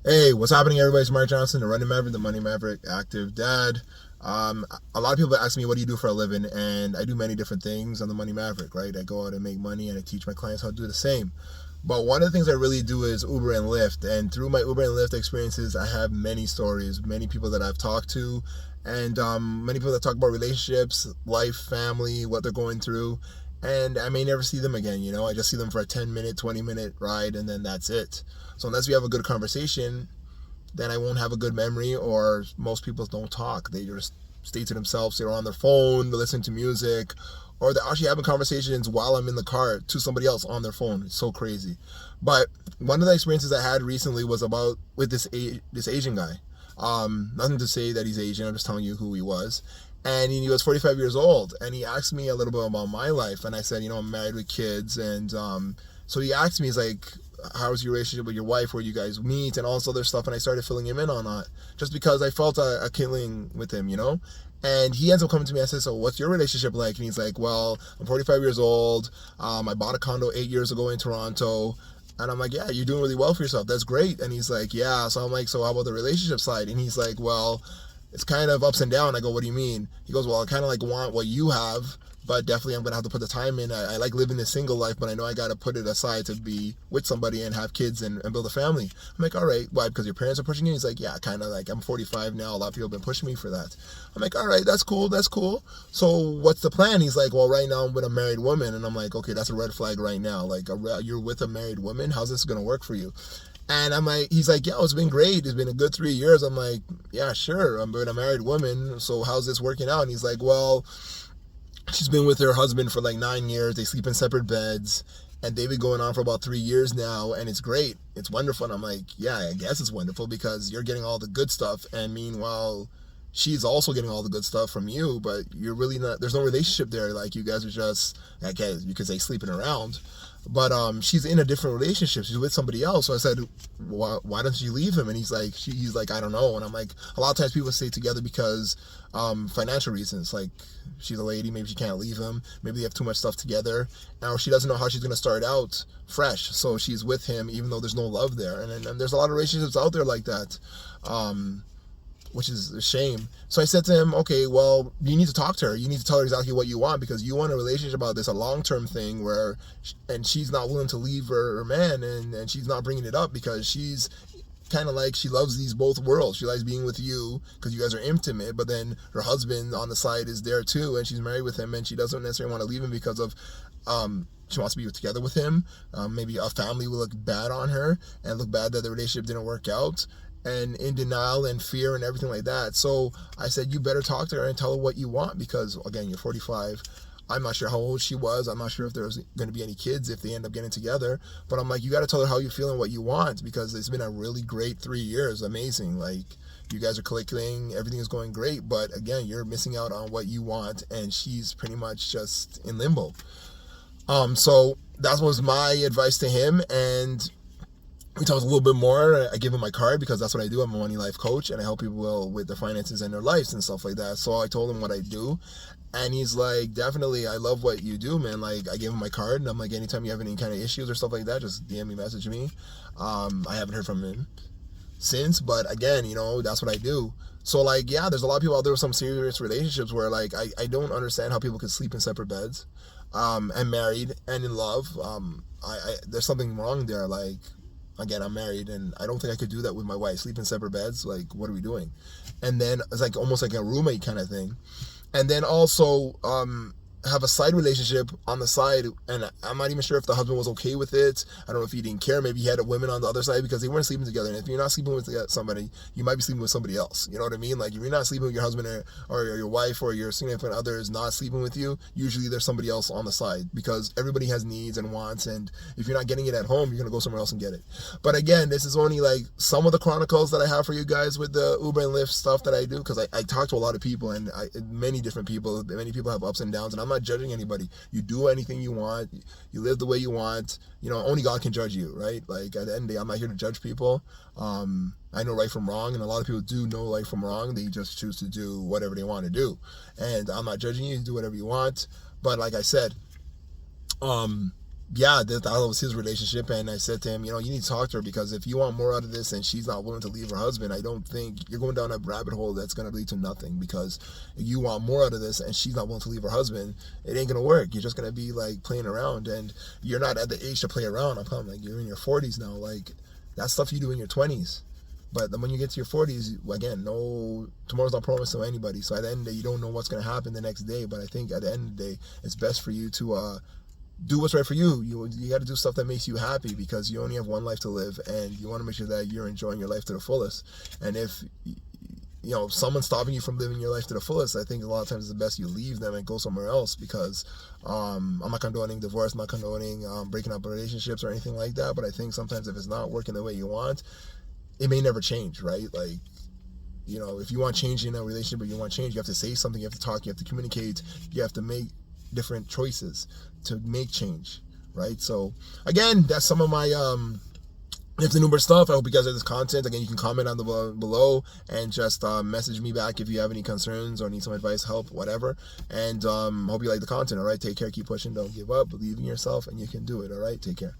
Hey, what's happening, everybody? It's Mark Johnson, the Running Maverick, the Money Maverick, Active Dad. A lot of people ask me, what do you do for a living? And I do many different things. I'm the Money Maverick, right? I go out and make money and I teach my clients how to do the same. But one of the things I really do is Uber and Lyft. And through my Uber and Lyft experiences, I have many stories, many people that I've talked to, and many people that talk about relationships, life, family, what they're going through. And I may never see them again, I just see them for a 10-minute, 20-minute ride, and then that's it. So unless we have a good conversation, then I won't have a good memory, or most people don't talk. They just stay to themselves, they're on their phone, they listen to music, or they're actually having conversations while I'm in the car to somebody else on their phone. It's so crazy. But one of the experiences I had recently was about with this Asian guy. Nothing to say that he's Asian, I'm just telling you who he was. And he was 45 years old, and he asked me a little bit about my life, and I said, I'm married with kids, and so he asked me, he's like, how's your relationship with your wife, where you guys meet, and all this other stuff. And I started filling him in on that, just because I felt a killing with him, And he ends up coming to me. I said, so what's your relationship like? And he's like, well, I'm 45 years old. I bought a condo 8 years ago in Toronto. And I'm like, yeah, you're doing really well for yourself. That's great. And he's like, yeah. So I'm like, so how about the relationship side? And he's like, well, it's kind of ups and down. I go, what do you mean? He goes, well, I kind of like want what you have, but definitely I'm gonna have to put the time in. I like living this single life, but I know I gotta put it aside to be with somebody and have kids and build a family. I'm like, all right, why? Because your parents are pushing you? He's like, yeah, kind of like, I'm 45 now. A lot of people have been pushing me for that. I'm like, all right, that's cool, that's cool. So what's the plan? He's like, well, right now I'm with a married woman, and I'm like, okay, that's a red flag right now. Like, you're with a married woman. How's this gonna work for you? And I'm like, he's like, yeah, it's been great. It's been a good 3 years. I'm like, yeah, sure. I'm with a married woman. So how's this working out? And he's like, well, she's been with her husband for like 9 years. They sleep in separate beds, and they've been going on for about 3 years now, and it's great. It's wonderful. And I'm like, yeah, I guess it's wonderful because you're getting all the good stuff, and meanwhile, she's also getting all the good stuff from you, but you're really not, there's no relationship there. Like, you guys are just, I guess you could say, sleeping around. But she's in a different relationship. She's with somebody else. So I said, why don't you leave him? And he's like, I don't know. And I'm like, a lot of times people stay together because financial reasons. Like, she's a lady, maybe she can't leave him. Maybe they have too much stuff together, or she doesn't know how she's gonna start out fresh. So she's with him even though there's no love there. And there's a lot of relationships out there like that. Which is a shame. So I said to him, okay, well, you need to talk to her. You need to tell her exactly what you want, because you want a relationship about this, a long-term thing and she's not willing to leave her man, and she's not bringing it up because she's kind of like, she loves these both worlds. She likes being with you because you guys are intimate, but then her husband on the side is there too, and she's married with him, and she doesn't necessarily want to leave him because of she wants to be together with him. Maybe a family will look bad on her and look bad that the relationship didn't work out, and in denial and fear and everything like that. So I said, you better talk to her and tell her what you want, because again, you're 45. I'm not sure how old she was. I'm not sure if there's going to be any kids if they end up getting together. But I'm like, you got to tell her how you feel and what you want, because it's been a really great 3 years. Amazing. Like, you guys are clicking. Everything is going great. But again, you're missing out on what you want, and she's pretty much just in limbo. So that was my advice to him. And we talked a little bit more. I give him my card because that's what I do. I'm a money life coach, and I help people with their finances and their lives and stuff like that. So I told him what I do, and he's like, definitely, I love what you do, man. Like, I gave him my card, and I'm like, anytime you have any kind of issues or stuff like that, just DM me, message me. I haven't heard from him since, but again, that's what I do. So like, yeah, there's a lot of people out there with some serious relationships where, like, I don't understand how people can sleep in separate beds, and married and in love. There's something wrong there. Like, again, I'm married, and I don't think I could do that with my wife. Sleep in separate beds. Like, what are we doing? And then it's like almost like a roommate kind of thing. And then also have a side relationship on the side, and I'm not even sure if the husband was okay with it. I don't know if he didn't care. Maybe he had women on the other side because they weren't sleeping together. And if you're not sleeping with somebody, you might be sleeping with somebody else. You know what I mean? Like, if you're not sleeping with your husband or your wife, or your significant other is not sleeping with you, usually there's somebody else on the side, because everybody has needs and wants, and if you're not getting it at home, you're going to go somewhere else and get it. But again, this is only like some of the chronicles that I have for you guys with the Uber and Lyft stuff that I do, because I talk to a lot of people, and many different people. Many people have ups and downs, and I'm not judging anybody. You do anything you want. You live the way you want. Only God can judge you, right? Like, at the end of the day, I'm not here to judge people. I know right from wrong, and a lot of people do know right from wrong. They just choose to do whatever they want to do. And I'm not judging you. Do whatever you want. But like I said, yeah, that was his relationship, and I said to him, you need to talk to her, because if you want more out of this and she's not willing to leave her husband, I don't think you're going down a rabbit hole that's going to lead to nothing. Because if you want more out of this and she's not willing to leave her husband, it ain't going to work. You're just going to be like playing around, and you're not at the age to play around. I'm telling you, like, you're in your 40s now. Like, that's stuff you do in your 20s. But then when you get to your 40s, again, no, tomorrow's not promised to anybody. So at the end of the day, you don't know what's going to happen the next day. But I think at the end of the day, it's best for you to do what's right for you. You got to do stuff that makes you happy, because you only have one life to live, and you want to make sure that you're enjoying your life to the fullest. And if someone's stopping you from living your life to the fullest, I think a lot of times it's best you leave them and go somewhere else. Because I'm not condoning divorce, I'm not condoning breaking up relationships or anything like that. But I think sometimes if it's not working the way you want, it may never change, right? Like, if you want change in a relationship, or you want change, you have to say something, you have to talk, you have to communicate, you have to make different choices to make change, right? So again, that's some of my if the number stuff. I hope you guys like this content. Again, you can comment on the below and just message me back if you have any concerns or need some advice, help, whatever. And hope you like the content. All right, take care, keep pushing, don't give up, believe in yourself, and you can do it. All right, take care.